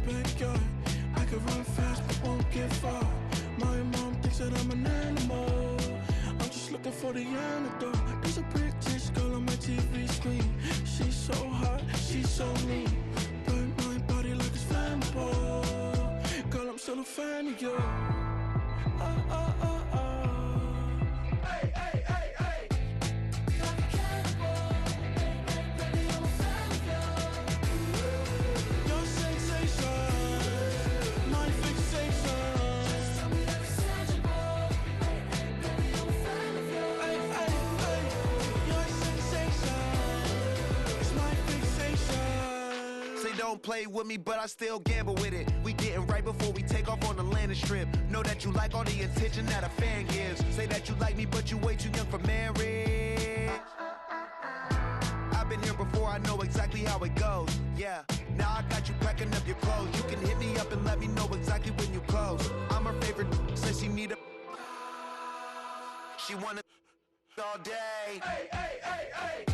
backyard. I can run fast but won't get far. My mom thinks that I'm an animal. I'm just looking for the antidote. There's a British girl on my TV screen. She's so hot, she's so mean. Burn my body like it's flammable. Girl, I'm still a fan of you. Hey, hey, hey, hey. Like a cannibal. Baby, I'm a fan of you. Your sensation, my fixation. Just tell me that it's tangible. Hey, hey, baby, I'm a fan of you. Hey, hey, hey. Your sensation is my fixation. Say don't play with me, but I still gamble with it. We getting right before we take off on the landing strip. Know that you like all the attention that a fan gives. Say that you like me, but you way too young for marriage. I've been here before, I know exactly how it goes. Yeah, now I got you packing up your clothes. You can hit me up and let me know exactly when you close. I'm her favorite, say she need a. She wanna all day. Hey, hey, hey, hey.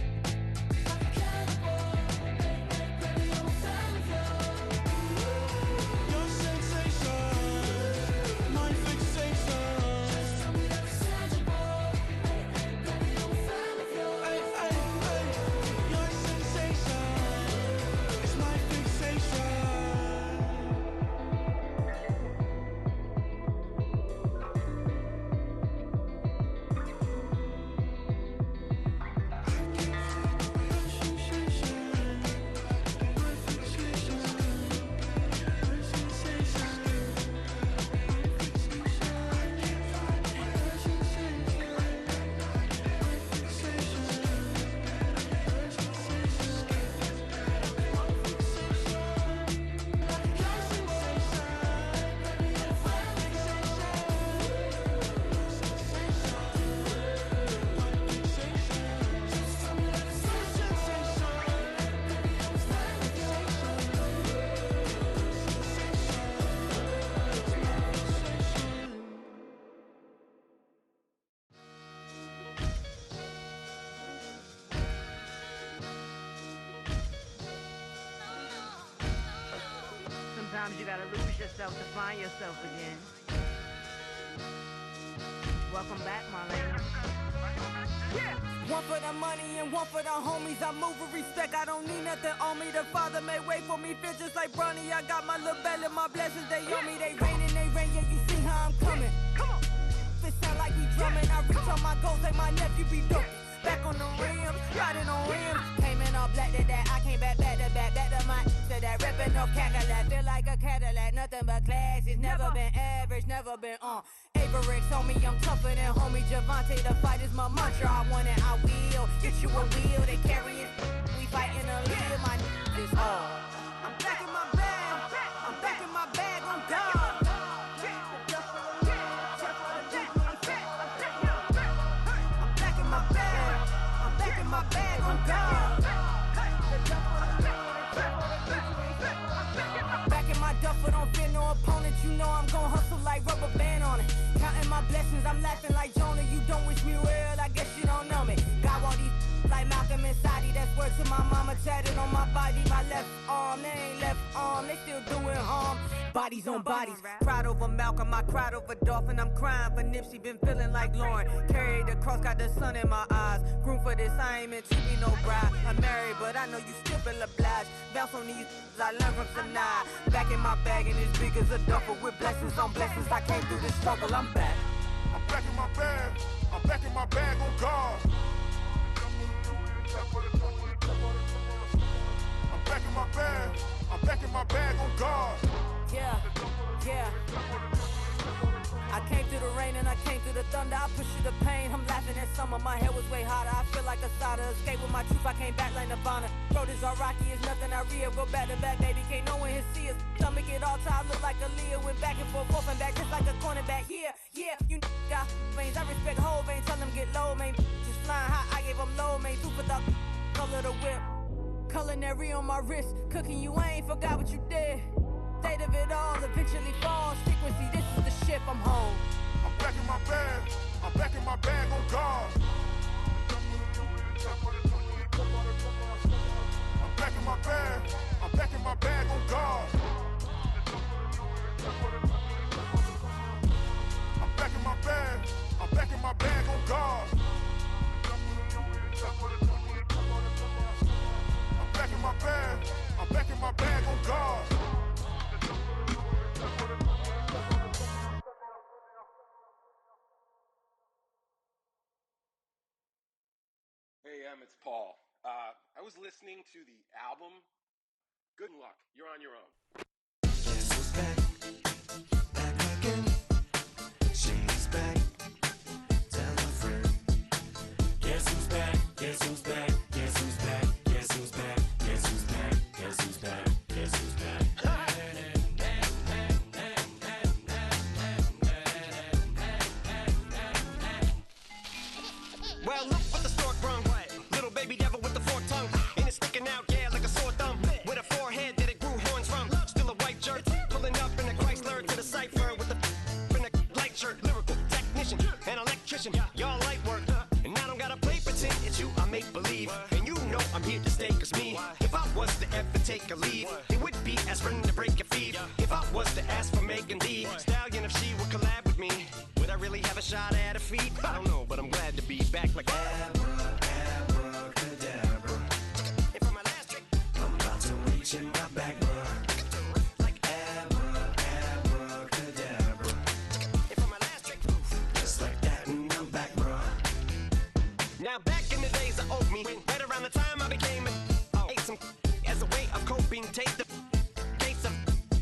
Sometimes you gotta lose yourself to find yourself again. Welcome back, Marlene. Yeah. One for the money and one for the homies. I move with respect, I don't need nothing on me. The Father may wait for me, feel just like Bronny. I got my little belly, my blessings, they on me. They rain and they rain, yeah, you see how I'm coming. Come on. It sound like we drumming. I reach on my goals like my nephew be dope. Back on the rims, riding on rims. Came in all black to that, I came back to back to my to that ripping no Cadillac. Feel like a Cadillac, nothing but class. It's never been average, never been on. Averix on me, I'm tougher than homie Javante. The fight is my mantra, I want it, I will. Get you a wheel, they carry it. We fighting a lead, my is all. I'm back in my bag, I'm back in my bag, on God. My bag on God. Back in my duffel, don't fear no opponent. You know I'm gon' hustle like rubber band on it. Counting my blessings, I'm laughing like Jonah. You don't wish me well, I guess you don't know me. Got all these like Malcolm and Sadie. That's word to my mama, tatted on my body. My left arm, they ain't left arm, they still doing harm. Bodies on bodies, cried over Malcolm, I cried over Dolphin. I'm crying for Nipsey, been feeling like Lauren. Carried the cross, got the sun in my eyes. Groom for this, I ain't meant to be no bride. I'm married, but I know you still feel obliged. Bounce on these, I learned from Sanaa. Back in my bag, and it's big as a duffel. With blessings on blessings, I came through this struggle, I'm back. I'm back in my bag, I'm back in my bag on God. I'm back in my bag, I'm back in my bag on God. Yeah, yeah. I came through the rain and I came through the thunder. I push through the pain, I'm laughing at summer. My hair was way hotter, I feel like a soda. Escape with my truth, I came back like Nirvana. Throat is all rocky, it's nothing I real. Go back to back, baby, can't no one here see us. Stomach it all tied, look like a Leah. Went back and forth and back, just like a cornerback. Yeah, yeah, you got veins, I respect whole veins. Tell them get low, man. Just flying high, I gave them low, man. Two for the color the whip. Culinary on my wrist, cooking you, I ain't forgot what you did. State of it all, eventually falls. Frequency, this is the ship, I'm home. I'm back in my bag, I'm back in my bag on God. I'm back in my bag, I'm back in my bag on God. FM, it's Paul. I was listening to the album. Good luck. You're on your own. Guess who's back? Back again. She's back. Tell a friend. Guess who's back? Guess who's back? Guess who's back? Guess who's back? Guess who's back? Guess who's back? Guess who's back? Well, look what the stork brung. Little baby devil with the forked tongue. And it's sticking out, yeah, like a sore thumb. With a forehead that it grew horns from. Still a white shirt. Pulling up in a Chrysler to the cipher with the in a light shirt. Lyrical technician and electrician. Y'all light work. And I don't gotta play pretend it's you, I make believe. And you know I'm here to stay, cause me, if I was to ever take a leave, it would be aspirin to break your feet. If I was to ask for Megan D Stallion, if she would collab with me, would I really have a shot at her feet? I don't know, but I'm glad to be back like Abracadabra. And for my last trick, I'm about to reach in my back, bruh. like Abracadabra. and for my last trick, Just like that, and I'm back, bruh. now back in the days of old me, right around the time I became ate some as a way of coping. Take the case of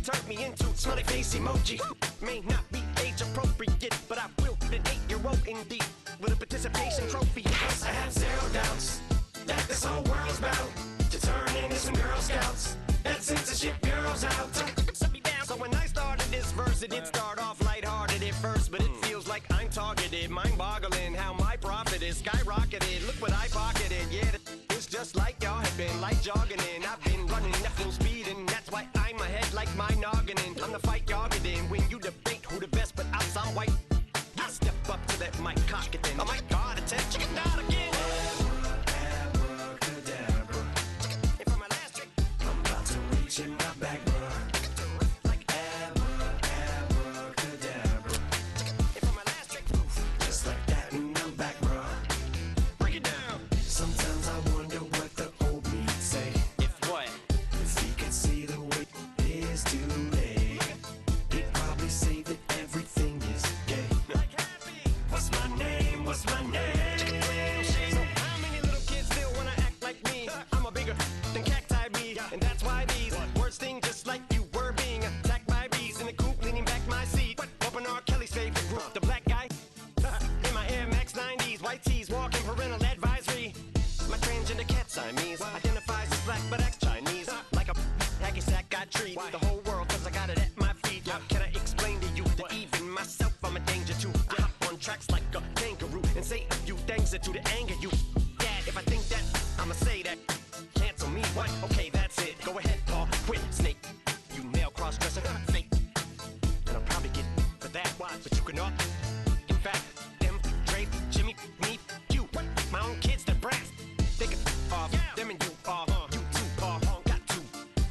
turned me into smiley face emoji. May not be age appropriate, but I will be an 8-year-old indeed with a participation trophy. I have zero doubts that this whole world's about to turn into some Girl Scouts. That censorship bureau's out. Shut me down. So when I started this verse, it did start off lighthearted at first, but it feels like I'm targeted. Mind-boggling how my profit is skyrocketed. Look what I pocketed. Yeah, it's just like y'all have been like jogging in. I've been running at full speed, and that's why I'm ahead like my noggin. I'm the fight y'all get in when you debate who the best, but I'm some white. I step up to that mic, cock it then. Oh my God, attempt chicken out again. Abracadabra. And for my last trick, I'm about to reach in my back, bruh. like Abracadabra. and for my last trick, Just like that, and I'm back, bruh. break it down. Sometimes I wonder what the old me'd say If what? if he could see the way it is today. He'd probably say that everything is gay. Like happy. What's my name? What's my name? So how many little kids still wanna act like me? I'm a bigger than cacti bee, and that's why these words sting just like you were being attacked by bees in the coop, leaning back my seat. Open R. Kelly's favorite group, the black guy. In my Air Max 90s, white tees, walking parental advisory. My transgender cat Siamese identifies as black but acts Chinese. Like a hacky sack I treat the whole world cause I got it at my feet. How can I explain to you that even myself I'm a danger to? I hop on tracks like a kangaroo and say a few things that to the anger you. Dad, if I think that, I'ma say that. Cancel me, what? Okay, that's it. Go ahead, Paul. Quit, snake. You male cross-dresser, fake. And I'll probably get for that, but you can all. In fact, them, Dre, Jimmy, me, you. My own kids, they're brass. They can off. Them and you are. You too, Paul. Got two.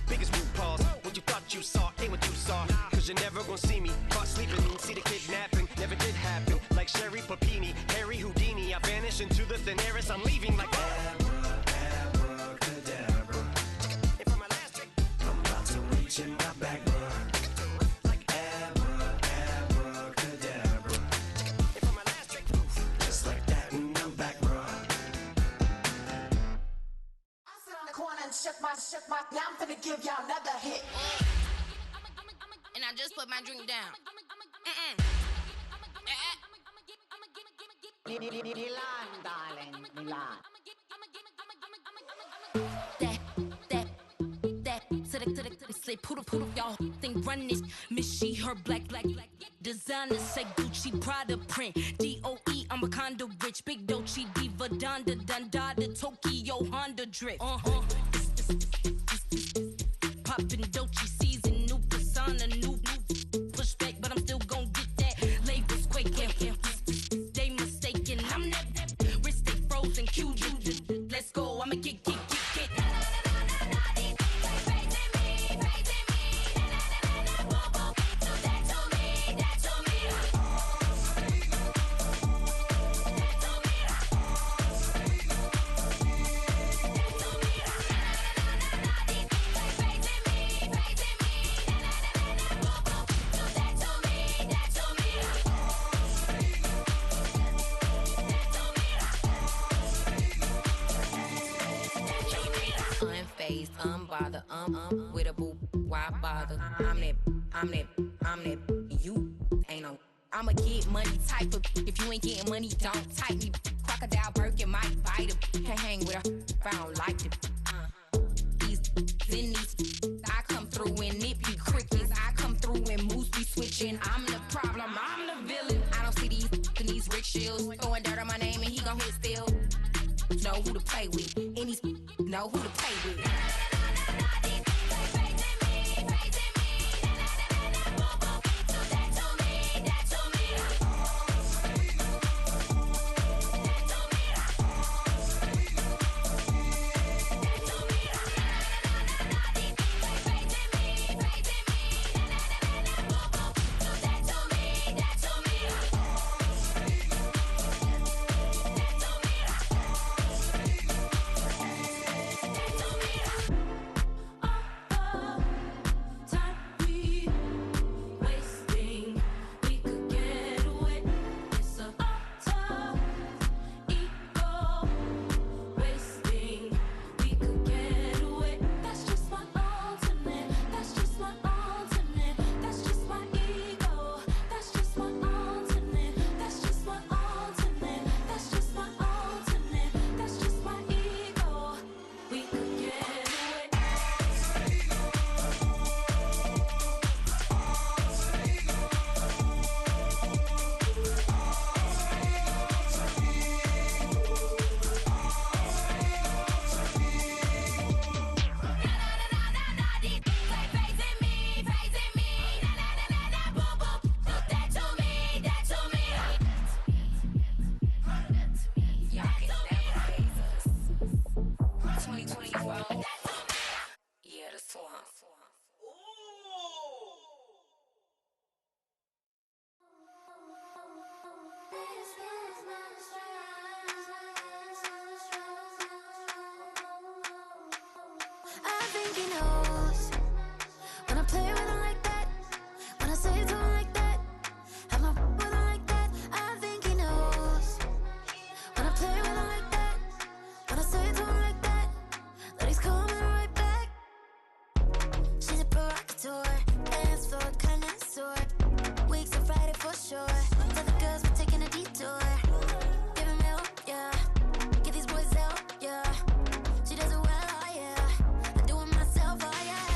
Biggest root paws. What you thought you saw ain't what you saw. Cause you're never gonna see me caught sleeping. See the kidnapping. Never did happen. Like Sherry Papini, Harry Houdini. I vanish into the thin air as I'm leaving like Abracadabra. And for my last trick, I'm about to reach in my back, bruh. like Abracadabra. and for my last trick, Just like that, and I'm back, bruh. I sit on the corner and shook my. Now I'm finna give y'all another hit. And I just put my drink down. Milan, darling, Milan. That, to the say poodle, y'all think run this. Miss she, her black, designer say Gucci, Prada print. DOE, I'm a condo rich, big Dolce, Diva, Donda, Dundada, Tokyo, Honda drip. Poppin' Dolce season, new persona, new pushback, but I'm still gon' get that. Labels quaking, they mistaken. I'm that wrist stay frozen, Q, let's go, I'ma get. bother. With a boo, why bother? I'm that, you ain't no. I'ma get money type of. If you ain't getting money, don't type me. Crocodile Birkin might bite him. Can't hang with her if I don't like them. These in these, I come through and nip you crickets. I come through and moves be switching. I'm the problem, I'm the villain. I don't see these rickshaws throwing dirt on my name and he gon' hit still. Know who to play with, and these know who to play with. I think he knows when I play with him like that, when I say it to him like that, have my with him like that. I think he knows when I play with him like that, when I say it to him like that, that he's coming right back. She's a provocateur, dance floor connoisseur, weeks of Friday for sure. Tell the girls we're taking a detour. Give him help, yeah. Give these boys help, yeah. She does it well, oh yeah. I do it myself, oh yeah.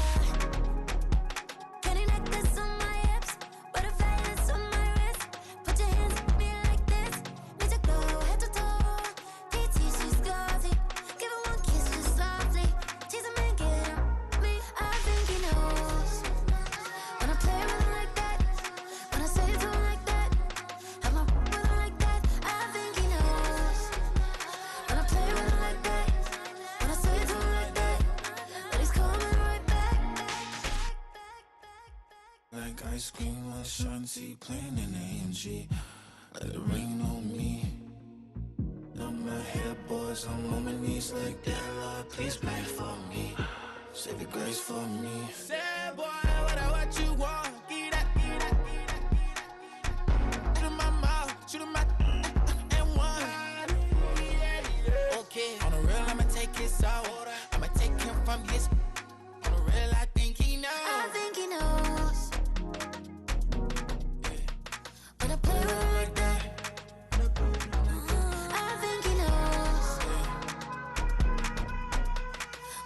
Penny necklace on my hips, butterfly that's on my wrist. Put your hands on me like this. Need to go head to toe. PT, she's gauzy. Give her one kiss just softly. Tease him and get him me. I think he knows when I play with him like that, when I say it to him like that, have my with him like that. I think he knows when I play with him like that, when I say it to him like that, that he's coming right back. Like ice cream or Shanti playing in AMG. Let it rain on me. On my head, boys, I'm on my knees like that. Lord, please pray for me. Save your grace for me. Say, boy, what you want? Get that, Shoot in my mouth, shoot in my and one. Okay, on the real, I'ma take his out. I'ma take him from his. On the real, I think he knows. I think he knows when I play with him like that. I think he knows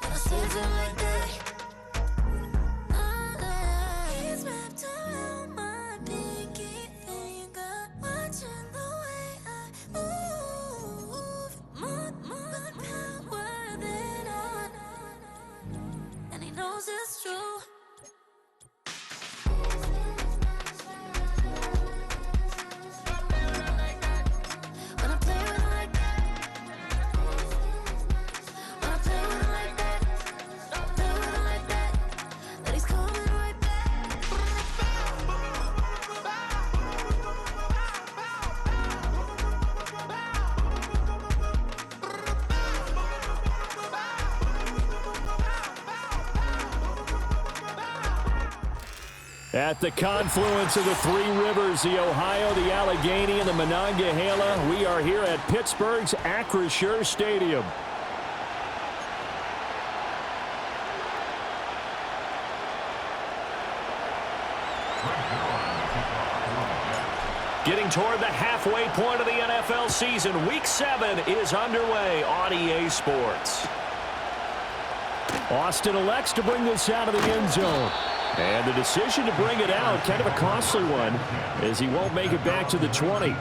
when I say it to him like that. He's wrapped around my pinky finger, watching the way I move. More power than on, and he knows it's true. When I play with him like that, when I play with him like that, play with him like that, that he's coming right back. At the confluence of the three rivers, the Ohio, the Allegheny, and the Monongahela, we are here at Pittsburgh's Acrisure Stadium. Getting toward the halfway point of the NFL season, Week 7 is underway on EA Sports. Austin elects to bring this out of the end zone. And the decision to bring it out, kind of a costly one, as he won't make it back to the 20.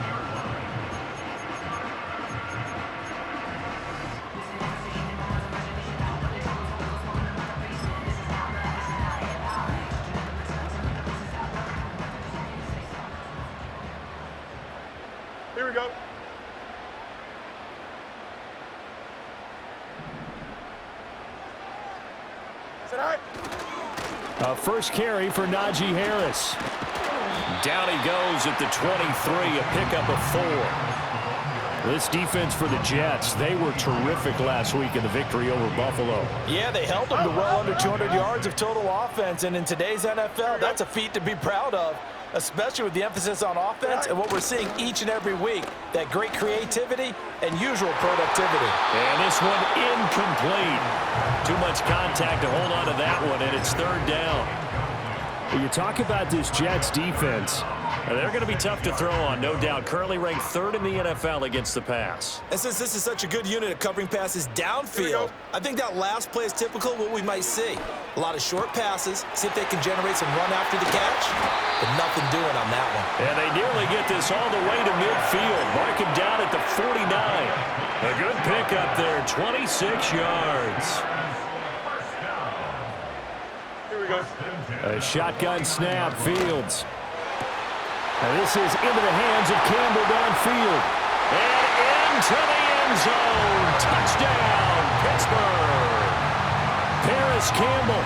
Here we go. Is that all right? A first carry for Najee Harris. Down he goes at the 23, a pickup of 4. This defense for the Jets, they were terrific last week in the victory over Buffalo. Yeah, they held them to well under 200 yards of total offense, and in today's NFL, that's a feat to be proud of, especially with the emphasis on offense and what we're seeing each and every week, that great creativity and usual productivity. And this one incomplete. Too much contact to hold on to that one, and it's third down. When you talk about this Jets defense, they're going to be tough to throw on, no doubt. Currently ranked 3rd in the NFL against the pass. And since this is such a good unit of covering passes downfield, I think that last play is typical of what we might see. A lot of short passes, see if they can generate some run after the catch, but nothing doing on that one. And they nearly get this all the way to midfield. Mark him down at the 49. A good pickup there, 26 yards. Here we go. A shotgun snap, Fields. And this is into the hands of Campbell downfield. And into the end zone. Touchdown, Pittsburgh. Paris Campbell,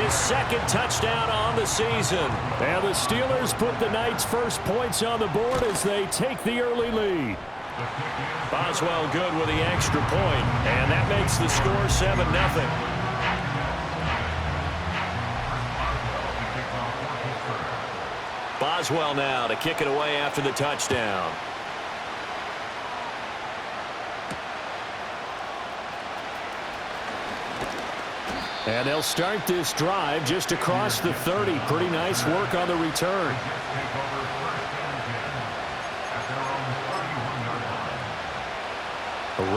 his 2nd touchdown on the season. And the Steelers put the Knights' first points on the board as they take the early lead. Boswell good with the extra point, and that makes the score 7-0. Boswell now to kick it away after the touchdown. And they'll start this drive just across the 30. Pretty nice work on the return.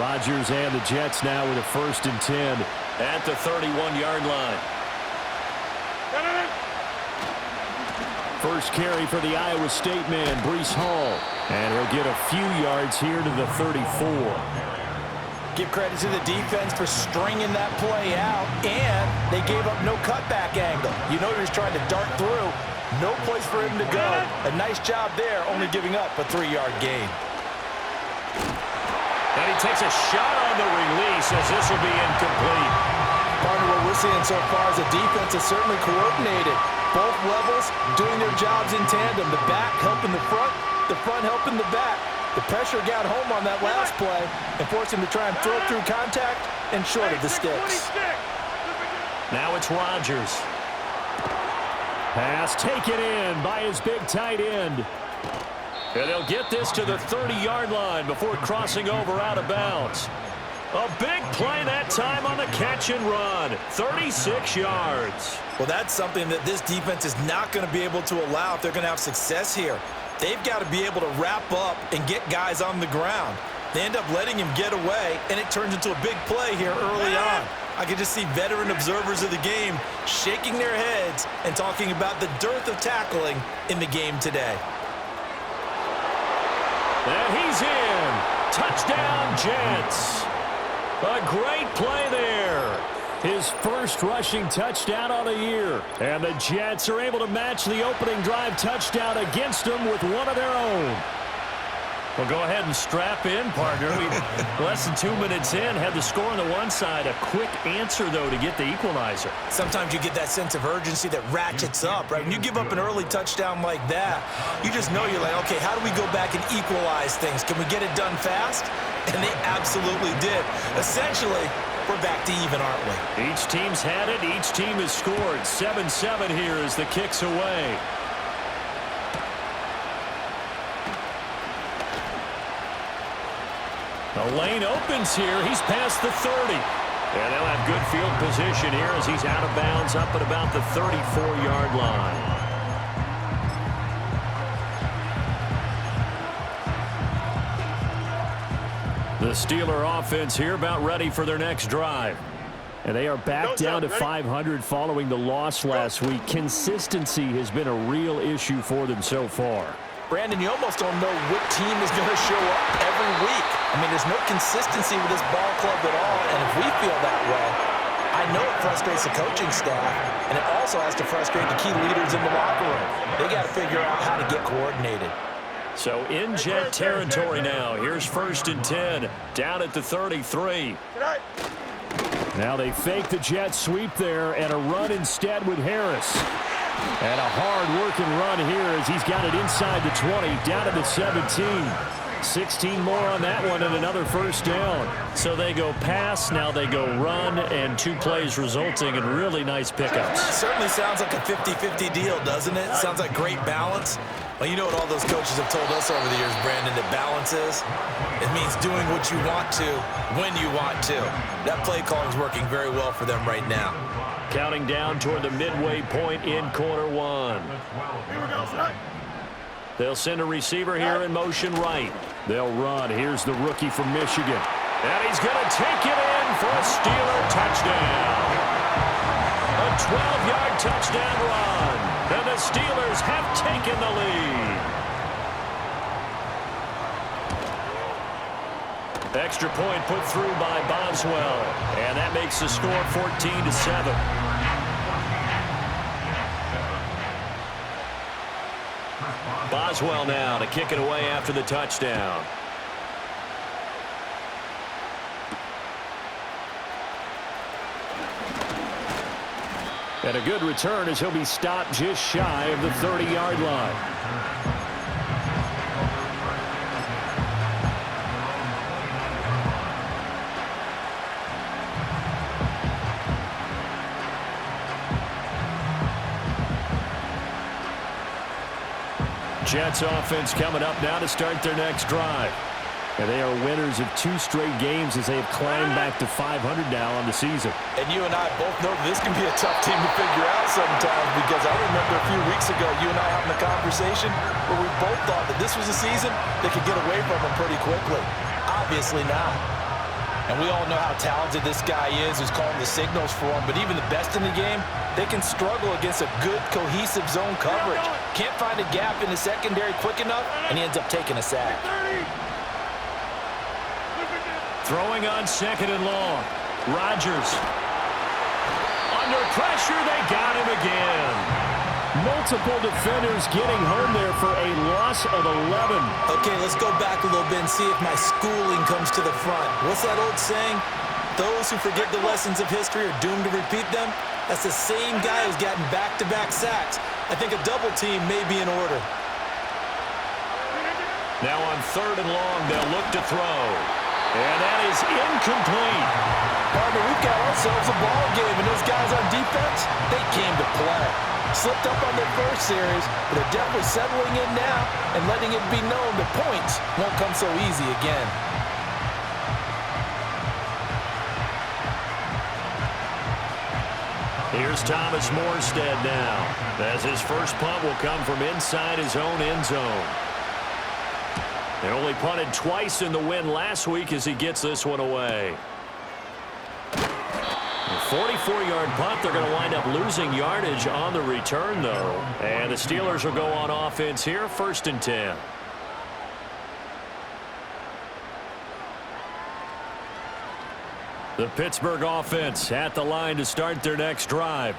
Rodgers and the Jets now with a 1st and 10 at the 31-yard line. First carry for the Iowa State man, Breece Hall. And he'll get a few yards here to the 34. Give credit to the defense for stringing that play out, and they gave up no cutback angle. You know he was trying to dart through. No place for him to go. A nice job there, only giving up a 3-yard gain. And he takes a shot on the release as this will be incomplete. Partner, what we're seeing so far is the defense is certainly coordinated. Both levels doing their jobs in tandem. The back helping the front helping the back. The pressure got home on that last play and forced him to try and throw through contact and short of the sticks. Now it's Rodgers. Pass taken in by his big tight end. And they'll get this to the 30-yard line before crossing over out of bounds. A big play that time on the catch and run. 36 yards. Well, that's something that this defense is not going to be able to allow if they're going to have success here. They've got to be able to wrap up and get guys on the ground. They end up letting him get away, and it turns into a big play here early on. I can just see veteran observers of the game shaking their heads and talking about the dearth of tackling in the game today. And he's in. Touchdown, Jets. A great play there. His first rushing touchdown on the year. And the Jets are able to match the opening drive touchdown against them with one of their own. Well, go ahead and strap in, partner. Less than 2 minutes in, had the score on the one side. A quick answer, though, to get the equalizer. Sometimes you get that sense of urgency that ratchets up, right? When you give up an early touchdown like that, you just know you're like, okay, how do we go back and equalize things? Can we get it done fast? And they absolutely did. Essentially, we're back to even, aren't we? Each team's had it. Each team has scored. 7-7 here as the kick's away. The lane opens here. He's past the 30. And they'll have good field position here as he's out of bounds up at about the 34-yard line. The Steeler offense here about ready for their next drive. And they are back down to 500 following the loss last week. Consistency has been a real issue for them so far. Brandon, you almost don't know what team is going to show up every week. I mean, there's no consistency with this ball club at all, and if we feel that way, I know it frustrates the coaching staff, and it also has to frustrate the key leaders in the locker room. They got to figure out how to get coordinated. So in Jet territory now. Here's 1st and 10, down at the 33. Now they fake the jet sweep there and a run instead with Harris. And a hard-working run here as he's got it inside the 20, down to the 17. 16 more on that one and another first down. So they go pass, now they go run, and 2 plays resulting in really nice pickups. Certainly sounds like a 50-50 deal, doesn't it? Sounds like great balance. Well, you know what all those coaches have told us over the years, Brandon, that balance is? It means doing what you want to when you want to. That play calling is working very well for them right now. Counting down toward the midway point in quarter 1. They'll send a receiver here in motion right. They'll run. Here's the rookie from Michigan. And he's going to take it in for a Steeler touchdown. A 12-yard touchdown run. And the Steelers have taken the lead. Extra point put through by Boswell. And that makes the score 14-7. Boswell now to kick it away after the touchdown. And a good return as he'll be stopped just shy of the 30-yard line. Jets offense coming up now to start their next drive. And they are winners of 2 straight games as they have climbed back to 500 now on the season. And you and I both know that this can be a tough team to figure out sometimes, because I remember a few weeks ago you and I having a conversation where we both thought that this was a season that could get away from them pretty quickly. Obviously not. And we all know how talented this guy is who's calling the signals for him, but even the best in the game, they can struggle against a good, cohesive zone coverage. Can't find a gap in the secondary quick enough, and he ends up taking a sack. Throwing on 2nd and long. Rodgers. Under pressure, they got him again. Multiple defenders getting home there for a loss of 11. Okay, let's go back a little bit and see if my schooling comes to the front. What's that old saying? Those who forget the lessons of history are doomed to repeat them. That's the same guy who's gotten back-to-back sacks. I think a double team may be in order. Now on 3rd and long, they'll look to throw. And that is incomplete. Partner, we've got ourselves a ball game, and those guys on defense, they came to play. Slipped up on their first series, but they're definitely settling in now and letting it be known the points won't come so easy again. Here's Thomas Morstead now, as his first punt will come from inside his own end zone. They only punted twice in the win last week as he gets this one away. A 44-yard punt. They're going to wind up losing yardage on the return, though. And the Steelers will go on offense here, 1st and 10. The Pittsburgh offense at the line to start their next drive.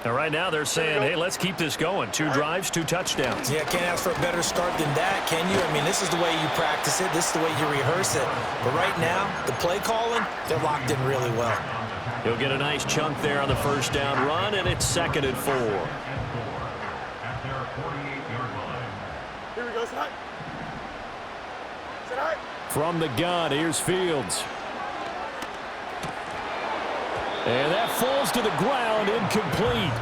And right now they're saying, hey, let's keep this going. 2 drives, 2 touchdowns. Yeah, can't ask for a better start than that, can you? I mean, this is the way you practice it. This is the way you rehearse it. But right now, the play calling, they're locked in really well. He'll get a nice chunk there on the first down run, and it's 2nd and 4. Here we go, Sit high. From the gun, here's Fields. And that falls to the ground, incomplete.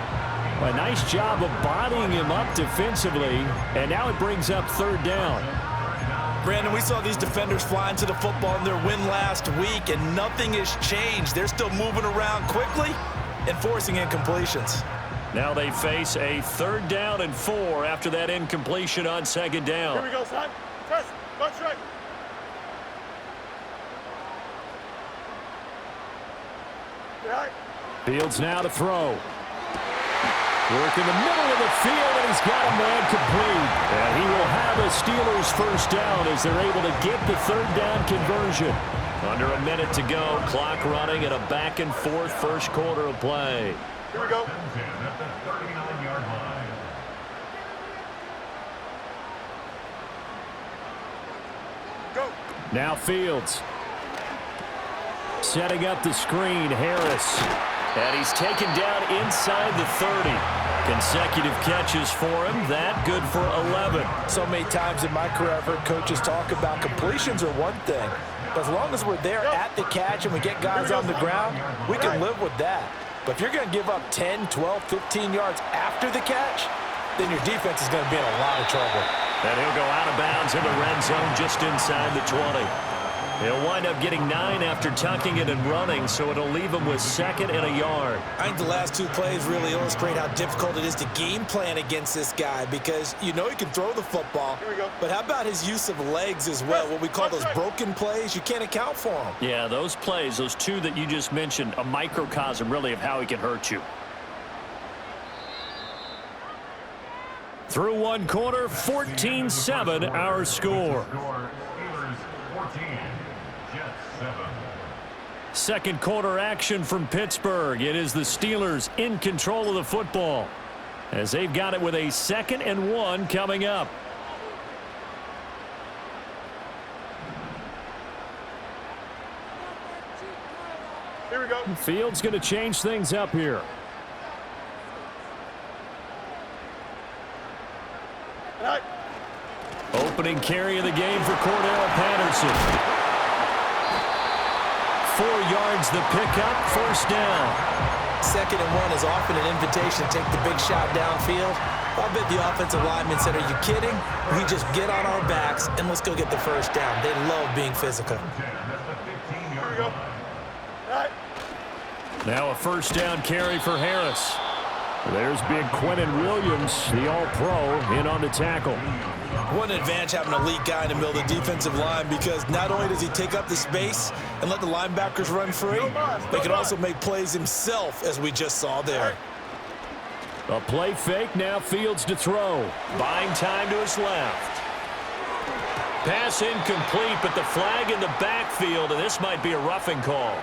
A nice job of bodying him up defensively, and now it brings up 3rd down. Brandon, we saw these defenders flying to the football in their win last week, and nothing has changed. They're still moving around quickly and forcing incompletions. Now they face a 3rd down and 4 after that incompletion on 2nd down. Here we go, son. Press. Go straight. Fields now to throw. Work in the middle of the field, and he's got a man complete. And he will have a Steelers first down as they're able to get the third down conversion. Under a minute to go, clock running at a back-and-forth first quarter of play. Here we go. Go. Now Fields. Setting up the screen, Harris. And he's taken down inside the 30. Consecutive catches for him. That good for 11. So many times in my career, I've heard coaches talk about completions are one thing. But as long as we're there at the catch and we get guys on the ground, we can live with that. But if you're going to give up 10, 12, 15 yards after the catch, then your defense is going to be in a lot of trouble. And he'll go out of bounds in the red zone just inside the 20. He'll wind up getting 9 after tucking it and running, so it'll leave him with 2nd and a yard. I think the last 2 plays really illustrate how difficult it is to game plan against this guy because you know he can throw the football, but how about his use of legs as well, what we call those broken plays? You can't account for them. Yeah, those plays, those 2 that you just mentioned, a microcosm really of how he can hurt you. Through one quarter, 14-7 our score. Second quarter action from Pittsburgh. It is the Steelers in control of the football as they've got it with a 2nd and 1 coming up. Here we go. Fields going to change things up here. Opening carry of the game for Cordell Patterson. 4 yards the pickup, first down. 2nd and 1 is often an invitation to take the big shot downfield. I bet the offensive lineman said, are you kidding? We just get on our backs and let's go get the first down. They love being physical. Here we go. All right. Now a first down carry for Harris. There's big Quentin Williams, the all-pro, in on the tackle. What an advantage having an elite guy in the middle of the defensive line because not only does he take up the space and let the linebackers run free, but he can also make plays himself, as we just saw there. A play fake, now Fields to throw. Buying time to his left. Pass incomplete, but the flag in the backfield, and this might be a roughing call.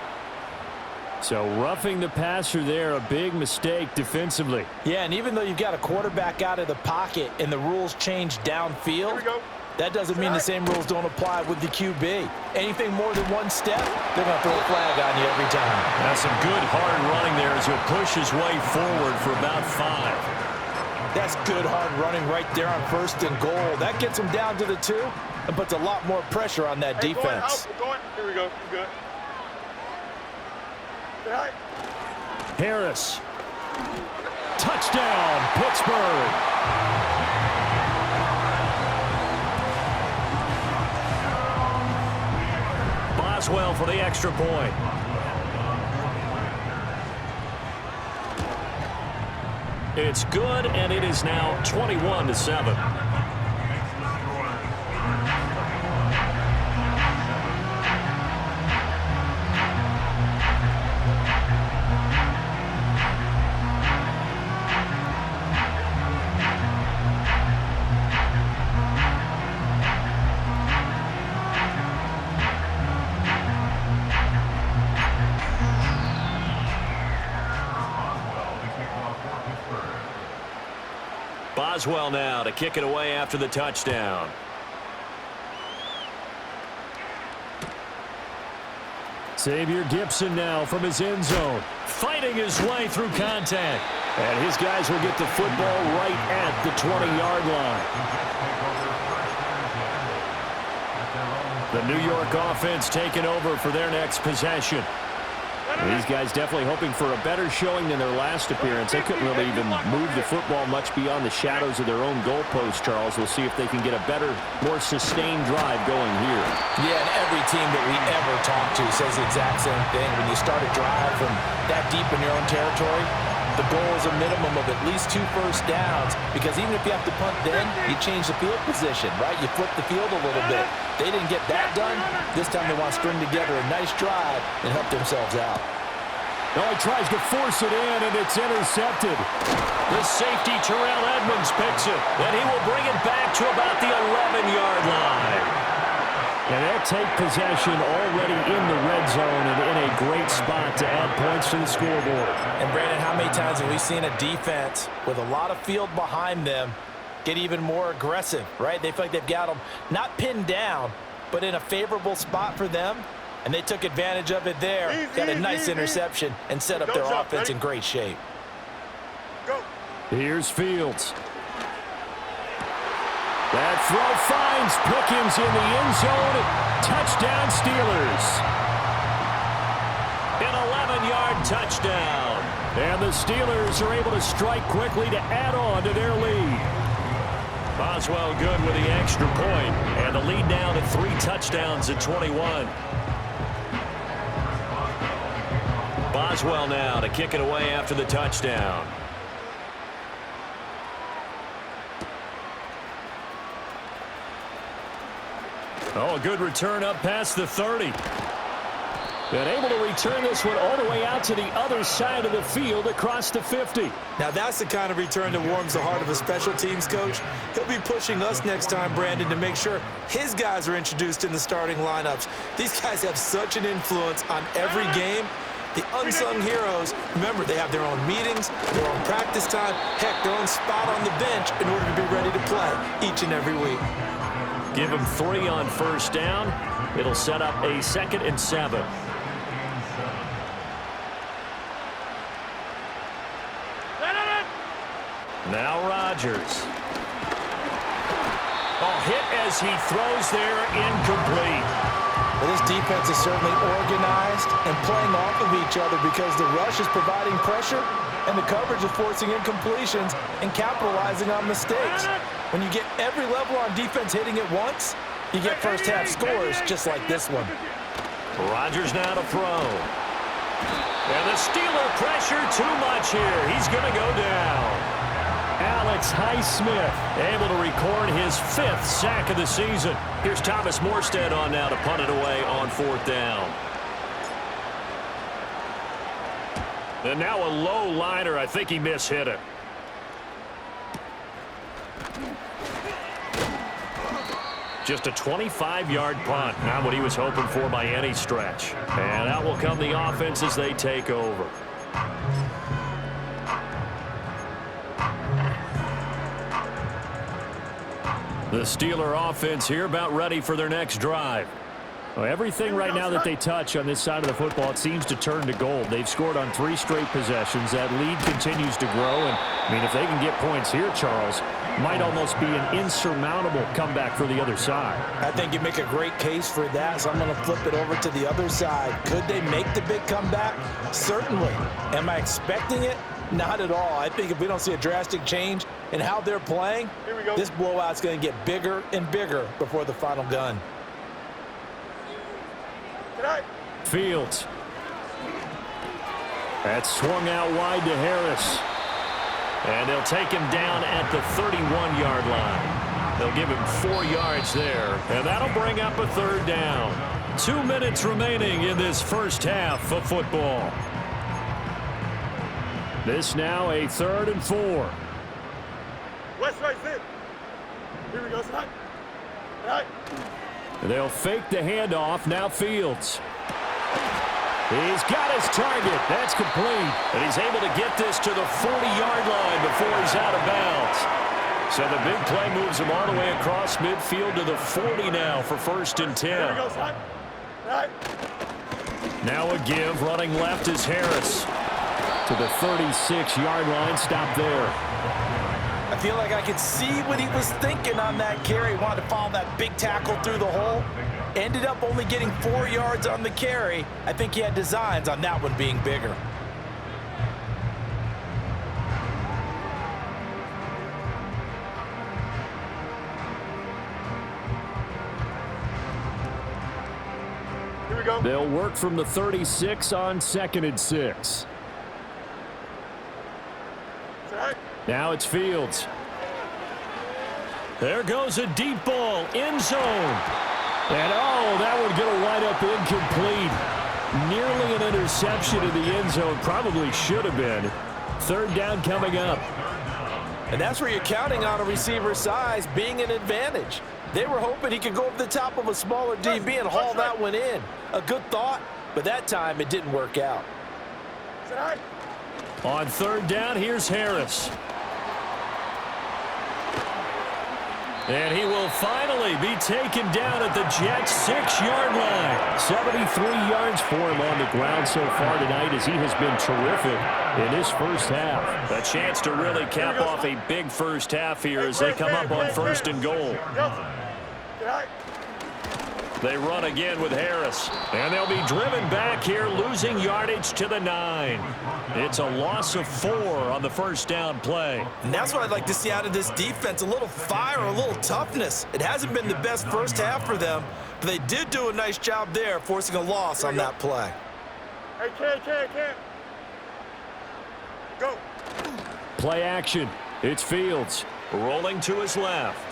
So roughing the passer there, a big mistake defensively. Yeah, and even though you've got a quarterback out of the pocket and the rules change downfield, that doesn't mean the same rules don't apply with the QB. Anything more than 1 step, they're going to throw a flag on you every time. That's some good hard running there as he'll push his way forward for about 5. That's good hard running right there on 1st and goal. That gets him down to the 2 and puts a lot more pressure on that defense. Here we go. Good. Right. Harris. Touchdown, Pittsburgh. Boswell for the extra point. It's good, and it is now 21-7. Boswell now to kick it away after the touchdown. Xavier Gibson now from his end zone, fighting his way through contact. And his guys will get the football right at the 20-yard line. The New York offense taking over for their next possession. These guys definitely hoping for a better showing than their last appearance. They couldn't really even move the football much beyond the shadows of their own goalpost, Charles. We'll see if they can get a better, more sustained drive going here. Yeah, and every team that we ever talk to says the exact same thing. When you start a drive from that deep in your own territory, the goal is a minimum of at least 2 first downs, because even if you have to punt then, you change the field position, right? You flip the field a little bit. They didn't get that done. This time they want to string together a nice drive and help themselves out. No, he tries to force it in, and it's intercepted. The safety, Terrell Edmonds, picks it. And he will bring it back to about the 11-yard line. And they'll take possession already in the red zone and in a great spot to add points to the scoreboard. And, Brandon, how many times have we seen a defense with a lot of field behind them get even more aggressive, right? They feel like they've got them not pinned down, but in a favorable spot for them. And they took advantage of it there. Got a nice interception and set up their offense in great shape. Go. Here's Fields. That throw finds Pickens in the end zone. Touchdown Steelers. An 11-yard touchdown. And the Steelers are able to strike quickly to add on to their lead. Boswell good with the extra point. And the lead now to 3 touchdowns at 21. Boswell now to kick it away after the touchdown. Oh, a good return up past the 30. And able to return this one all the way out to the other side of the field across the 50. Now that's the kind of return that warms the heart of a special teams coach. He'll be pushing us next time, Brandon, to make sure his guys are introduced in the starting lineups. These guys have such an influence on every game. The unsung heroes, remember, they have their own meetings, their own practice time, heck, their own spot on the bench in order to be ready to play each and every week. Give him 3 on first down. It'll set up a 2nd and 7. Now Rodgers. Oh, hit as he throws there, incomplete. Well, this defense is certainly organized and playing off of each other because the rush is providing pressure and the coverage is forcing incompletions and capitalizing on mistakes. When you get every level on defense hitting it once, you get first-half scores just like this one. Rodgers now to throw. And the Steeler pressure too much here. He's going to go down. Alex Highsmith able to record his 5th sack of the season. Here's Thomas Morstead on now to punt it away on 4th down. And now a low liner. I think he mishit it. Just a 25-yard punt. Not what he was hoping for by any stretch. And out will come the offense as they take over. The Steeler offense here about ready for their next drive. Well, everything right now that they touch on this side of the football, it seems to turn to gold. They've scored on 3 straight possessions. That lead continues to grow. And, I mean, if they can get points here, Charles, might almost be an insurmountable comeback for the other side. I think you make a great case for that, so I'm going to flip it over to the other side. Could they make the big comeback? Certainly. Am I expecting it? Not at all. I think if we don't see a drastic change in how they're playing, this blowout's going to get bigger and bigger before the final gun. Fields. That's swung out wide to Harris. And they'll take him down at the 31-yard line. They'll give him 4 yards there. And that'll bring up a 3rd down. 2 minutes remaining in this first half of football. This now a 3rd and 4. West right sit. Here we go, side. Right. They'll fake the handoff. Now Fields. He's got his target. That's complete. And he's able to get this to the 40-yard line before he's out of bounds. So the big play moves him all the way across midfield to the 40 now for 1st and 10. Here we go, side. Right. Now a give. Running left is Harris. To the 36-yard line. Stop there. I feel like I could see what he was thinking on that carry. He wanted to follow that big tackle through the hole. Ended up only getting 4 yards on the carry. I think he had designs on that one being bigger. Here we go. They'll work from the 36 on 2nd and 6. Now it's Fields. There goes a deep ball, end zone. And, oh, that one going to wind up incomplete. Nearly an interception in the end zone. Probably should have been. Third down coming up. And that's where you're counting on a receiver's size being an advantage. They were hoping he could go over the top of a smaller DB and haul that one in. A good thought, but that time it didn't work out. On third down, here's Harris. And he will finally be taken down at the Jets' 6-yard line. 73 yards for him on the ground so far tonight as he has been terrific in his first half. A chance to really cap off a big first half here as they come up on first and goal. They run again with Harris. And they'll be driven back here, losing yardage to the 9. It's a loss of 4 on the first down play. And that's what I'd like to see out of this defense, a little fire, a little toughness. It hasn't been the best first half for them, but they did do a nice job there, forcing a loss on that play. Hey, Cam. Go. Play action. It's Fields rolling to his left.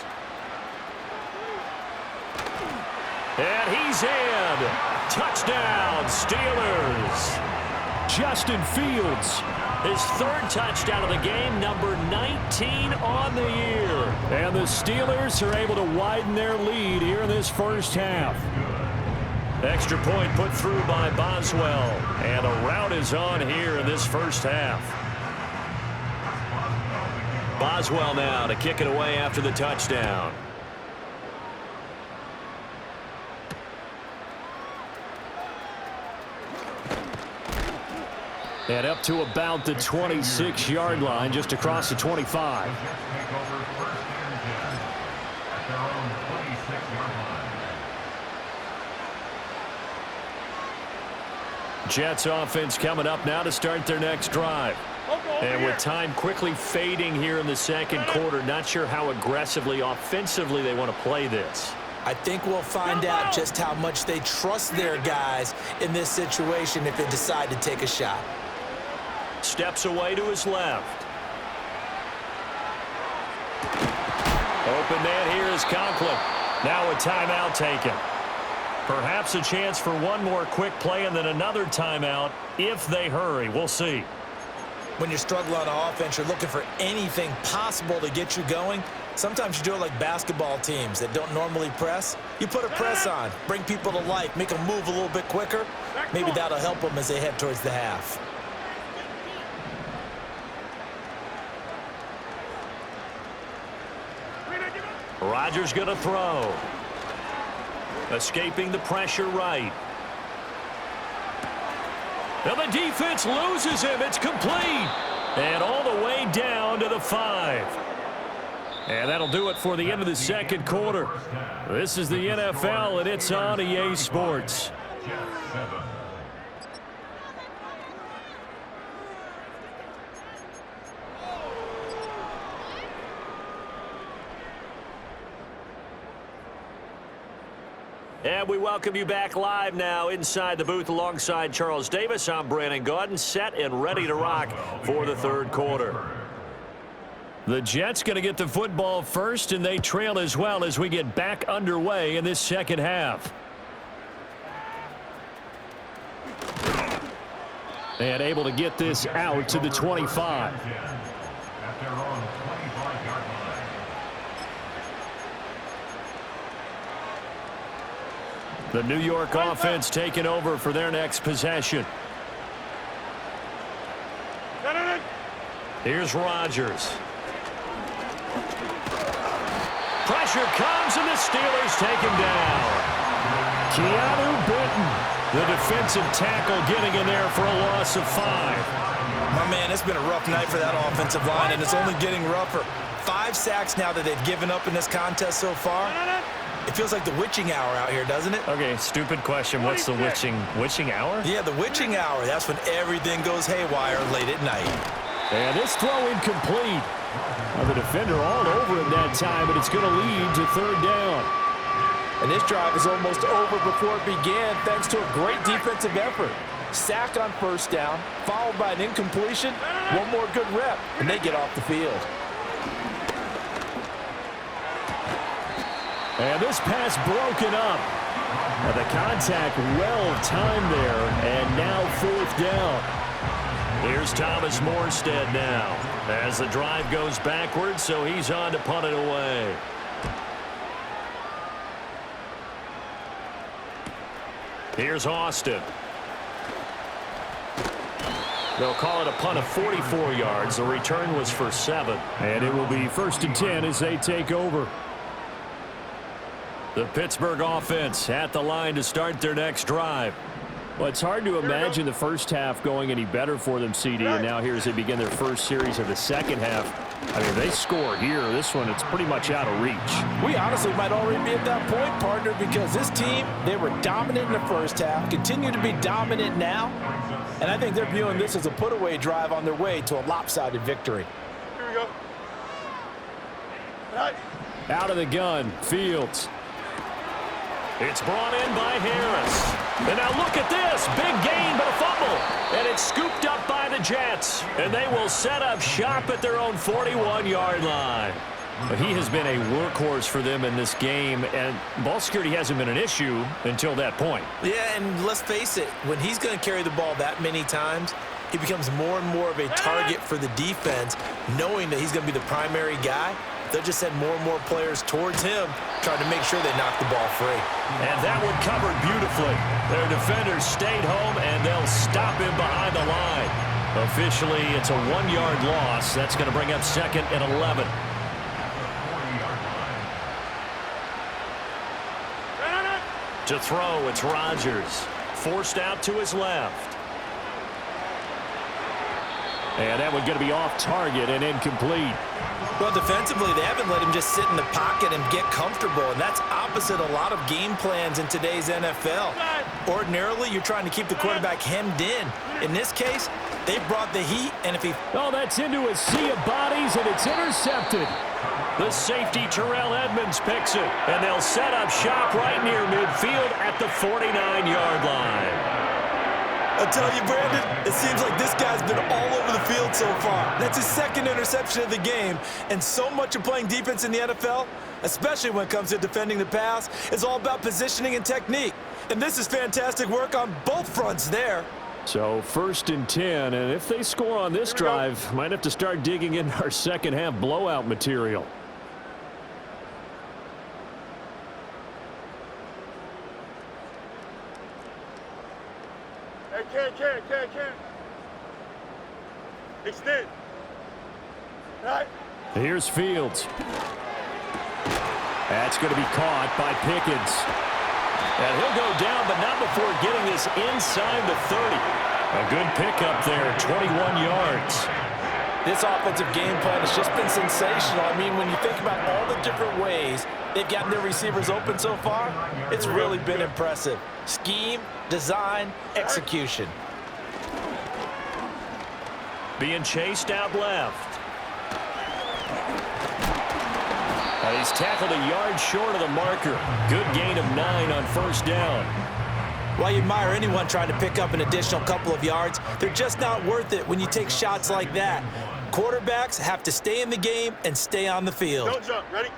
And he's in. Touchdown, Steelers. Justin Fields, his third touchdown of the game, number 19 on the year. And the Steelers are able to widen their lead here in this first half. Extra point put through by Boswell. And a rout is on here in this first half. Boswell now to kick it away after the touchdown. And up to about the 26-yard line, just across the 25. Jets offense coming up now to start their next drive. And with time quickly fading here in the second quarter, not sure how aggressively, offensively they want to play this. I think we'll find out just how much they trust their guys in this situation if they decide to take a shot. Steps away to his left. Open man here is Conklin. Now a timeout taken. Perhaps a chance for one more quick play and then another timeout if they hurry. We'll see. When you're struggling on offense, you're looking for anything possible to get you going. Sometimes you do it like basketball teams that don't normally press. You put a press on, bring people to life, make them move a little bit quicker. Maybe that'll help them as they head towards the half. Rodgers going to throw. Escaping the pressure right. And the defense loses him. It's complete. And all the way down to the 5. And that'll do it for the end of the second quarter. This is the NFL, and it's on EA Sports. And we welcome you back live now inside the booth alongside Charles Davis. I'm Brandon Gaudin, set and ready to rock for the third quarter. The Jets going to get the football first, and they trail as well as we get back underway in this second half. And able to get this out to the 25. The New York offense taking over for their next possession. Here's Rodgers. Pressure comes, and the Steelers take him down. Keanu Benton, the defensive tackle, getting in there for a loss of 5. My man, it's been a rough night for that offensive line, and it's only getting rougher. 5 sacks now that they've given up in this contest so far. It feels like the witching hour out here, doesn't it? Okay, stupid question. What's the witching hour? Yeah, the witching hour. That's when everything goes haywire late at night. And this throw incomplete. Well, the defender all over him that time, but it's going to lead to third down. And this drive is almost over before it began thanks to a great defensive effort. Sack on first down, followed by an incompletion. One more good rep, and they get off the field. And this pass broken up. The contact well timed there, and now 4th down. Here's Thomas Morstead now as the drive goes backwards, so he's on to punt it away. Here's Austin. They'll call it a punt of 44 yards. The return was for 7. And it will be 1st and 10 as they take over. The Pittsburgh offense at the line to start their next drive. Well, it's hard to imagine the first half going any better for them, CD, and now here as they begin their first series of the second half. I mean, they score here. This one, it's pretty much out of reach. We honestly might already be at that point, partner, because this team, they were dominant in the first half, continue to be dominant now, and I think they're viewing this as a put-away drive on their way to a lopsided victory. Here we go. Right. Out of the gun, Fields. It's brought in by Harris. And now look at this. Big gain, but a fumble. And it's scooped up by the Jets. And they will set up shop at their own 41-yard line. But he has been a workhorse for them in this game, and ball security hasn't been an issue until that point. Yeah, and let's face it, when he's going to carry the ball that many times, he becomes more and more of a target for the defense, knowing that he's going to be the primary guy. They'll just send more and more players towards him, trying to make sure they knock the ball free. And that one covered beautifully. Their defenders stayed home, and they'll stop him behind the line. Officially, it's a 1-yard loss. That's going to bring up 2nd and 11. To throw, it's Rodgers. Forced out to his left. And that one's going to be off target and incomplete. Well, defensively, they haven't let him just sit in the pocket and get comfortable, and that's opposite a lot of game plans in today's NFL. Ordinarily, you're trying to keep the quarterback hemmed in. In this case, they brought the heat, and if he... Oh, that's into a sea of bodies, and it's intercepted. The safety, Terrell Edmonds, picks it, and they'll set up shop right near midfield at the 49-yard line. I'll tell you, Brandon, it seems like this guy's been all over the field so far. That's his 2nd interception of the game, and so much of playing defense in the NFL, especially when it comes to defending the pass, is all about positioning and technique. And this is fantastic work on both fronts there. So 1st and 10, and if they score on this drive, might have to start digging in our second half blowout material. Can't. Extend. Right. Here's Fields. That's going to be caught by Pickens. And he'll go down, but not before getting this inside the 30. A good pickup there, 21 yards. This offensive game plan has just been sensational. I mean, when you think about all the different ways they've gotten their receivers open so far, it's really been impressive. Scheme, design, execution. Being chased out left. He's tackled a yard short of the marker. Good gain of 9 on 1st down. While you admire anyone trying to pick up an additional couple of yards, they're just not worth it when you take shots like that. Quarterbacks have to stay in the game and stay on the field. Don't jump. Ready?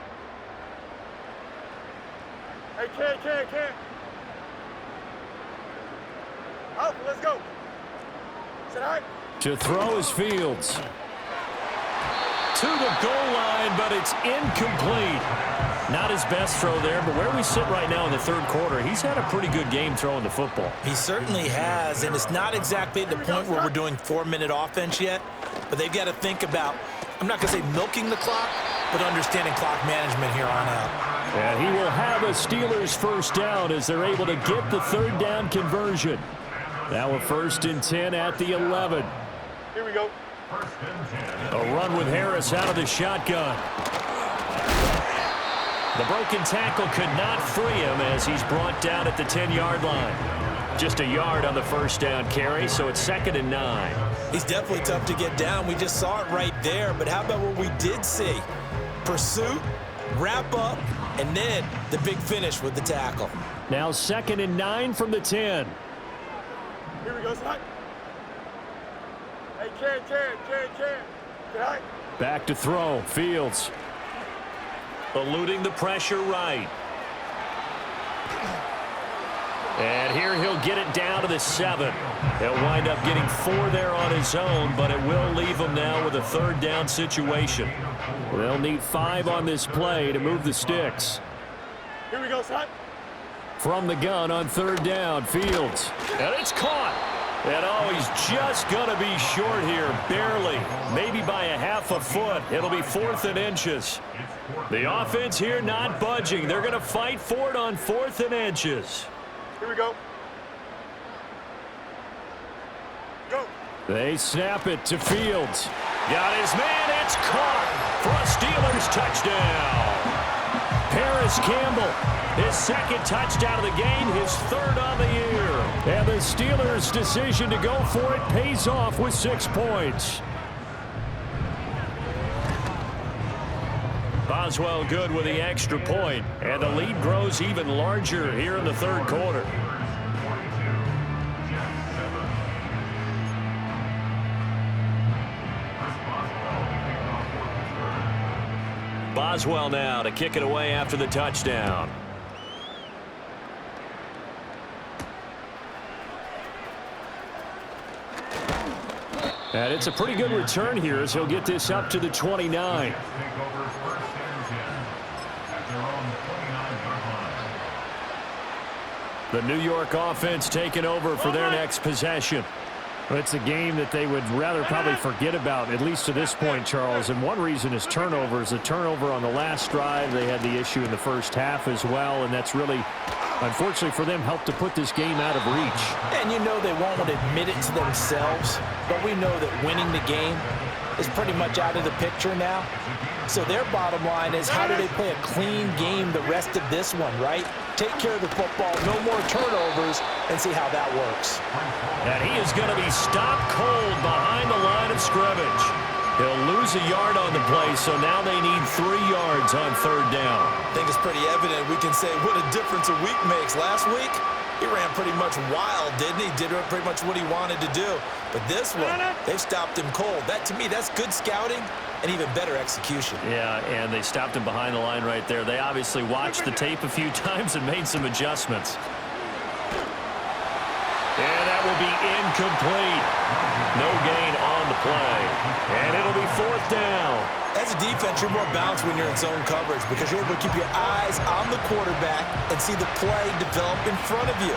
Hey, can't. Out. Let's go. Sit high. To throw is Fields. To the goal line, but it's incomplete. Not his best throw there, but where we sit right now in the 3rd quarter, he's had a pretty good game throwing the football. He certainly has, and it's not exactly at the point where we're doing 4-minute offense yet, but they've got to think about, I'm not going to say milking the clock, but understanding clock management here on out. And he will have a Steelers 1st down as they're able to get the 3rd down conversion. Now a 1st and 10 at the 11. Here we go. A run with Harris out of the shotgun. The broken tackle could not free him as he's brought down at the 10-yard line. Just a yard on the 1st down carry, so it's 2nd and 9. He's definitely tough to get down. We just saw it right there, but how about what we did see? Pursuit, wrap up, and then the big finish with the tackle. Now 2nd and 9 from the 10. Here we go, slide. Hey, can't. Get high. Back to throw, Fields. Eluding the pressure right. And here he'll get it down to the 7. He'll wind up getting 4 there on his own, but it will leave him now with a 3rd down situation. They'll need 5 on this play to move the sticks. Here we go, son. From the gun on 3rd down, Fields. And it's caught. And oh, he's just going to be short here, barely. Maybe by a half a foot. It'll be 4th and inches. The offense here not budging. They're going to fight for it on 4th and inches. Here we go. Go. They snap it to Fields. Got his man. It's caught for a Steelers touchdown. Paris Campbell, his 2nd touchdown of the game, his 3rd on the year. And the Steelers' decision to go for it pays off with 6 points. Boswell good with the extra point, and the lead grows even larger here in the 3rd quarter. Boswell now to kick it away after the touchdown. And it's a pretty good return here as he'll get this up to the 29. The New York offense taking over for their next possession. It's a game that they would rather probably forget about, at least to this point, Charles. And one reason is turnovers. A turnover on the last drive. They had the issue in the first half as well, and that's really, unfortunately for them, helped to put this game out of reach. And you know they won't admit it to themselves, but we know that winning the game is pretty much out of the picture now. So their bottom line is, how do they play a clean game the rest of this one, right? Take care of the football, no more turnovers, and see how that works. And he is going to be stopped cold behind the line of scrimmage. He'll lose a yard on the play, so now they need 3 yards on 3rd down. I think it's pretty evident. We can say what a difference a week makes. Last week, he ran pretty much wild, didn't he? Did pretty much what he wanted to do. But this one, they've stopped him cold. That, to me, that's good scouting and even better execution. Yeah, and they stopped him behind the line right there. They obviously watched the tape a few times and made some adjustments. And that will be incomplete. No gain on the play. And it'll be 4th down. As a defense, you're more balanced when you're in zone coverage because you're able to keep your eyes on the quarterback and see the play develop in front of you.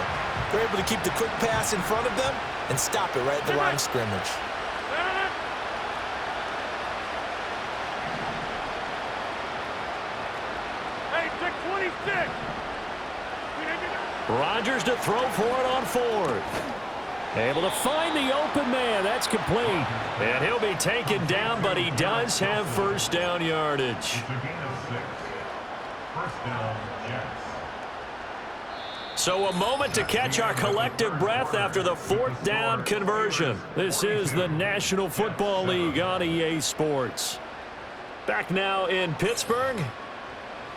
They're able to keep the quick pass in front of them and stop it right at the line of scrimmage. Hey, check 26. Rodgers to throw for it on 4th. Able to find the open man. That's complete. And he'll be taken down, but he does have 1st down yardage. So a moment to catch our collective breath after the 4th down conversion. This is the National Football League on EA Sports. Back now in Pittsburgh.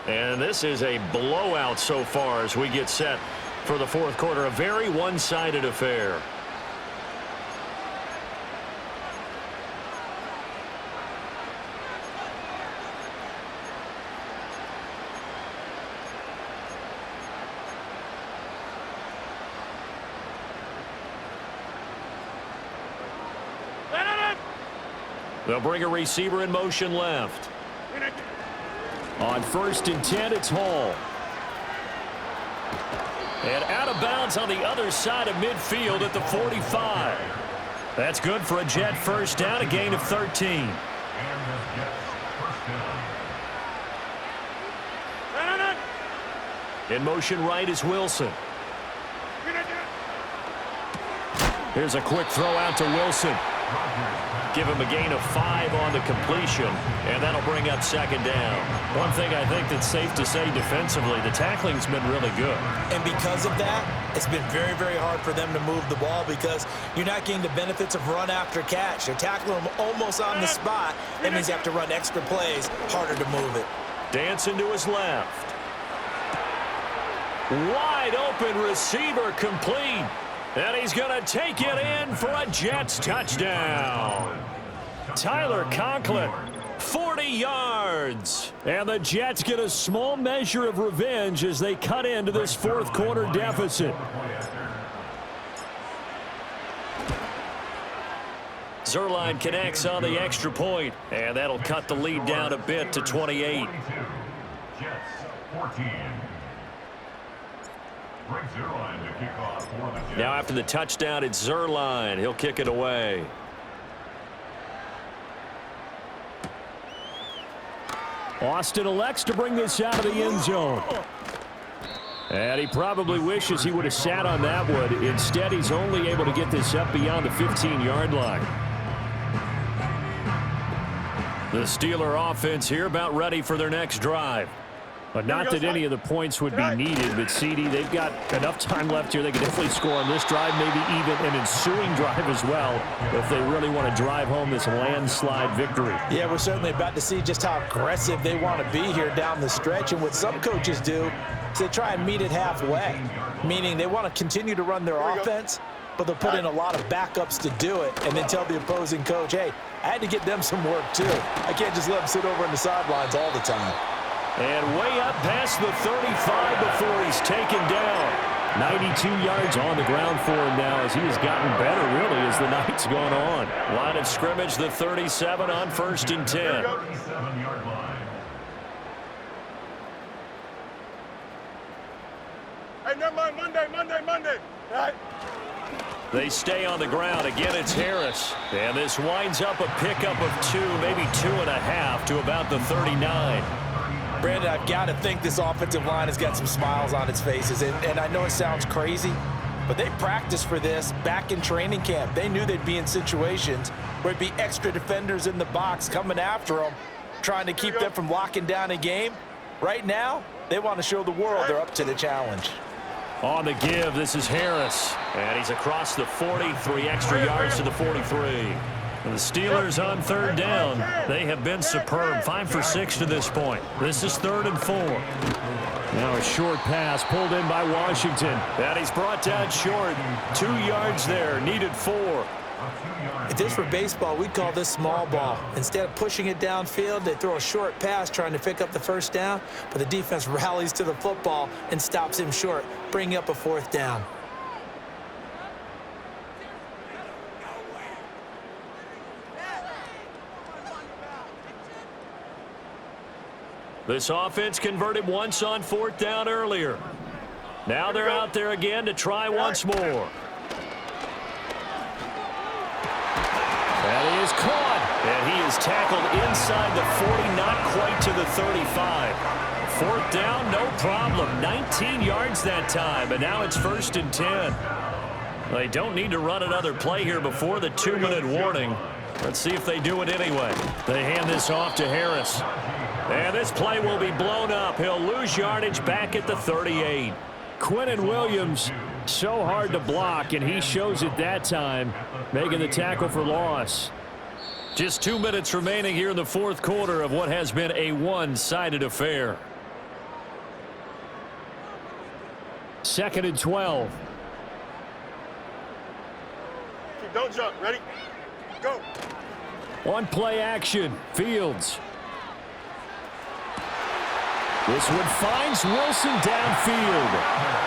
And this is a blowout so far as we get set for the 4th quarter. A very one-sided affair. They'll bring a receiver in motion left. On 1st and 10, it's Hall. And out of bounds on the other side of midfield at the 45. That's good for a Jet 1st down, a gain of 13. In motion right is Wilson. Here's a quick throw out to Wilson. Give him a gain of 5 on the completion, and that'll bring up 2nd down. One thing I think that's safe to say defensively, the tackling's been really good. And because of that, it's been very, very hard for them to move the ball because you're not getting the benefits of run after catch. They're tackling them almost on the spot. That means you have to run extra plays, harder to move it. Dancing to his left. Wide open receiver complete. And he's going to take it in for a Jets touchdown. Tyler Conklin 40 yards. And the Jets get a small measure of revenge as they cut into this fourth quarter deficit. Zerline connects on the extra point, and that'll cut the lead down a bit to 28. Jets 14. Now after the touchdown, it's Zerline. He'll kick it away. Austin elects to bring this out of the end zone. And he probably wishes he would have sat on that one. Instead, he's only able to get this up beyond the 15-yard line. The Steeler offense here about ready for their next drive. But not that any of the points would be needed, but CD, they've got enough time left here. They can definitely score on this drive, maybe even an ensuing drive as well, if they really want to drive home this landslide victory. Yeah, we're certainly about to see just how aggressive they want to be here down the stretch. And what some coaches do is they try and meet it halfway, meaning they want to continue to run their offense, but they'll put in a lot of backups to do it and then tell the opposing coach, hey, I had to get them some work too. I can't just let them sit over on the sidelines all the time. And way up past the 35 before he's taken down. 92 yards on the ground for him now as he has gotten better, really, as the night's gone on. Line of scrimmage, the 37 on 1st and 10. 37-yard line. Hey, never mind, Monday. All right. They stay on the ground. Again, it's Harris. And this winds up a pickup of 2, maybe 2.5 to about the 39. Brandon, I've got to think this offensive line has got some smiles on its faces. And I know it sounds crazy, but they practiced for this back in training camp. They knew they'd be in situations where it'd be extra defenders in the box coming after them, trying to keep them from locking down a game. Right now, they want to show the world they're up to the challenge. On the give, this is Harris. And he's across the 40, 3 extra yards to the 43. And the Steelers on 3rd down. They have been superb. 5 for 6 to this point. This is 3rd and 4. Now a short pass pulled in by Washington. And he's brought down short. 2 yards there. Needed 4. If this were baseball, we'd call this small ball. Instead of pushing it downfield, they throw a short pass trying to pick up the 1st down, but the defense rallies to the football and stops him short, bringing up a 4th down. This offense converted once on 4th down earlier. Now they're out there again to try once more. That is caught. And he is tackled inside the 40, not quite to the 35. 4th down, no problem. 19 yards that time, and now it's 1st and 10. They don't need to run another play here before the 2-minute warning. Let's see if they do it anyway. They hand this off to Harris. And this play will be blown up. He'll lose yardage back at the 38. Quinnen Williams, so hard to block, and he shows it that time, making the tackle for loss. Just 2 minutes remaining here in the 4th quarter of what has been a one-sided affair. 2nd and 12. Don't jump. Ready? Go. On play action, Fields. This one finds Wilson downfield.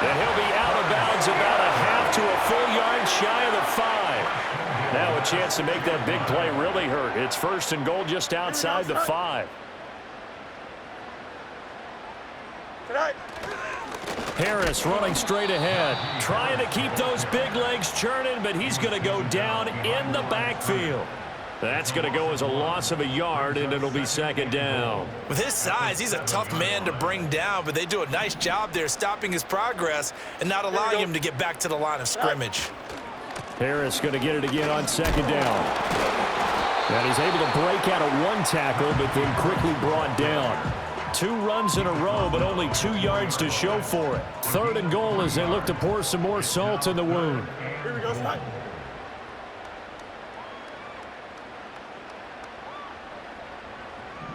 And he'll be out of bounds about a half to a full yard shy of the 5. Now a chance to make that big play really hurt. It's 1st and goal just outside the 5. Harris running straight ahead. Trying to keep those big legs churning, but he's going to go down in the backfield. That's going to go as a loss of a yard, and it'll be 2nd down. With his size, he's a tough man to bring down, but they do a nice job there stopping his progress and not allowing him to get back to the line of scrimmage. Harris going to get it again on 2nd down. And he's able to break out of 1 tackle, but then quickly brought down. 2 runs in a row, but only 2 yards to show for it. 3rd and goal as they look to pour some more salt in the wound. Here we go, slide.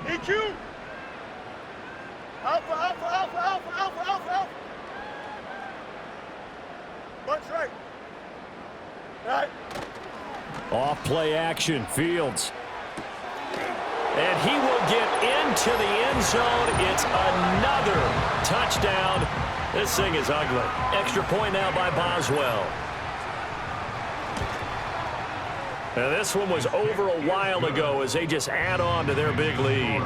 EQ. Alpha. Bunch right. Right. Off play action, Fields. And he will get into the end zone. It's another touchdown. This thing is ugly. Extra point now by Boswell. Now this one was over a while ago as they just add on to their big lead.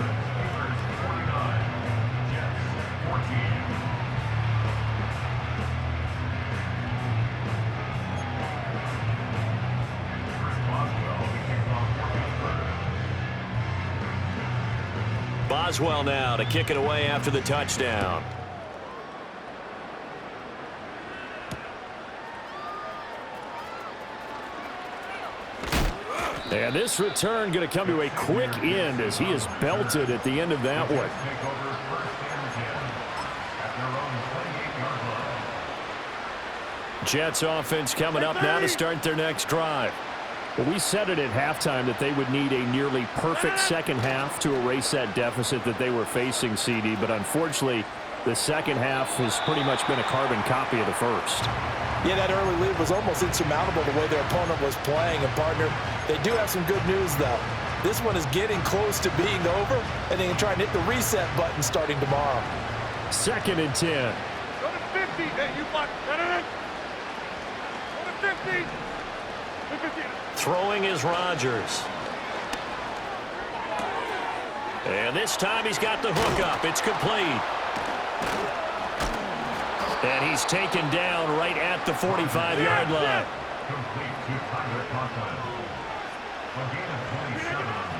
Boswell now to kick it away after the touchdown. And this return going to come to a quick end as he is belted at the end of that one. Jets offense coming up now to start their next drive. Well, we said it at halftime that they would need a nearly perfect second half to erase that deficit that they were facing, CD, but unfortunately the second half has pretty much been a carbon copy of the first. Yeah, that early lead was almost insurmountable the way their opponent was playing. And, partner, they do have some good news, though. This one is getting close to being over, and they can try and hit the reset button starting tomorrow. 2nd and 10. Go to 50. Hey, you block. Go to 50. Throwing is Rodgers. And this time he's got the hook up. It's complete. And he's taken down right at the 45-yard line.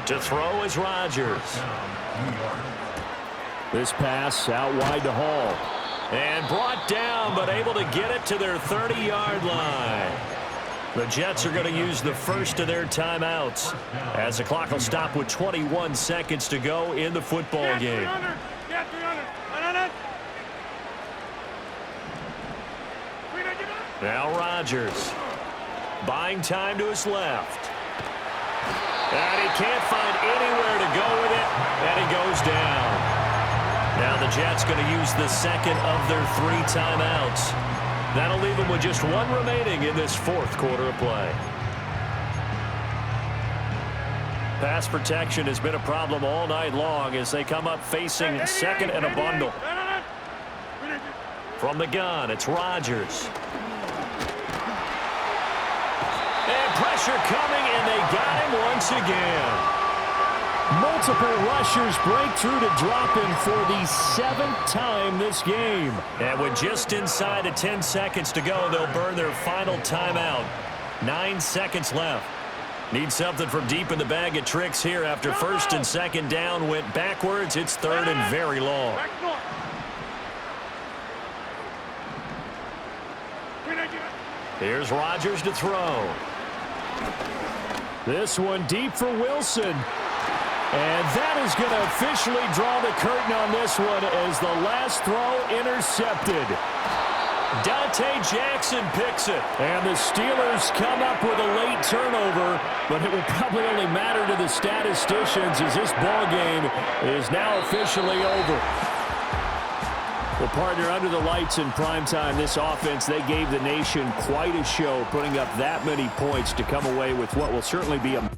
To throw is Rodgers. This pass out wide to Hall. And brought down, but able to get it to their 30-yard line. The Jets are going to use the first of their timeouts as the clock will stop with 21 seconds to go in the football game. Now Rodgers buying time to his left. And he can't find anywhere to go with it, and he goes down. Now the Jets going to use the second of their 3 timeouts. That'll leave them with just 1 remaining in this 4th quarter of play. Pass protection has been a problem all night long as they come up facing 2nd and a bundle. From the gun, it's Rodgers. And pressure coming, and they got him once again. Multiple rushers break through to drop him for the 7th time this game. And with just inside of 10 seconds to go, they'll burn their final timeout. 9 seconds left. Need something from deep in the bag of tricks here after 1st and 2nd down went backwards. It's 3rd and very long. Here's Rodgers to throw. This one deep for Wilson. And that is going to officially draw the curtain on this one as the last throw intercepted. Dante Jackson picks it. And the Steelers come up with a late turnover, but it will probably only matter to the statisticians as this ball game is now officially over. Well, partner, under the lights in primetime, this offense, they gave the nation quite a show, putting up that many points to come away with what will certainly be a